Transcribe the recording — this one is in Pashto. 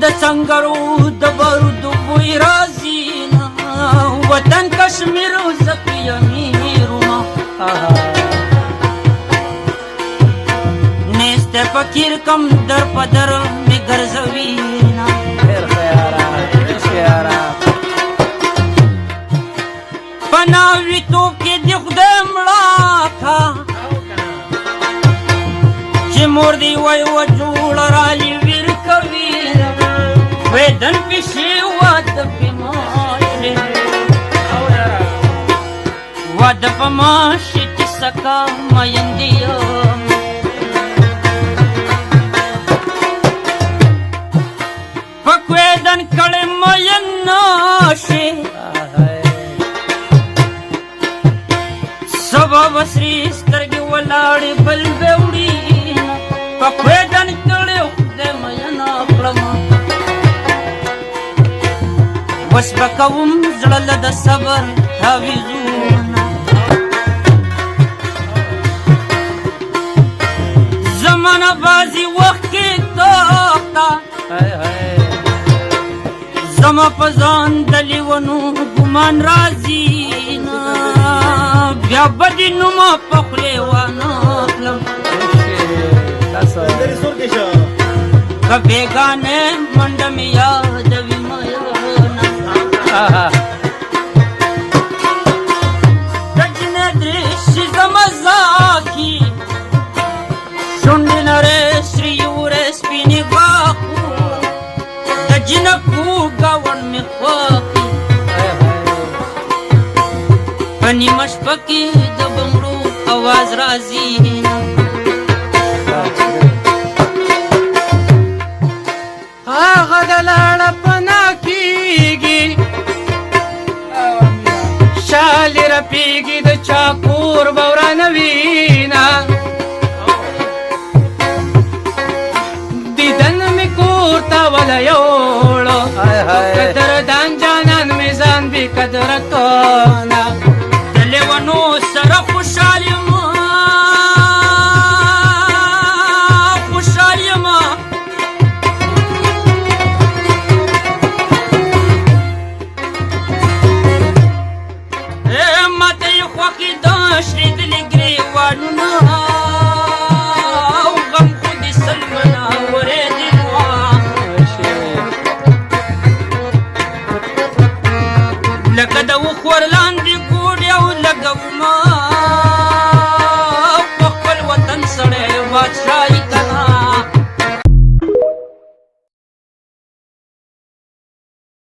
د څنګرو د بارودو بوی راځي وطن کشمیر زکه امیرونه نسته فقیر کم در پدر می ګرځوي نه خیر خیاره پناوي تو کې د خدای مړه کا چې مور دی وای و جوړ رالی ویر کوي ویدن پیشي واد پیماشه واد پماشه چې سکا مایندیا پکویدن کړه مایناشه سبا وسري سترګې ولاړې بل بوړي پکویدن کړه خدای مینا کړم وس بکوم زړه د صبر تعویذونه زمانہ بازی وخت کې توختا زما پزان دلیونو ګمان راځي بیا بدی نوما پخلی وانا اخلم که بیگانه منڈم یادوی مایانا دجن دریشی زمزاکی شنڈی نریسری یورس پینی باخو دجن کوگاون می خواقی پنی مشپکی د بمړو आवाज راځي هغه د لاړه پنا کیږي شالې رپیږي د چاکور بورانوینا دیدن می کور تا ولا یوړو قدر دان جانان میزان بی قدر کونا دلیونو سره خوشحالیم ماته یې خوښې د شریدلې ګریوانونه او غم خو دې سلمنه ورېدې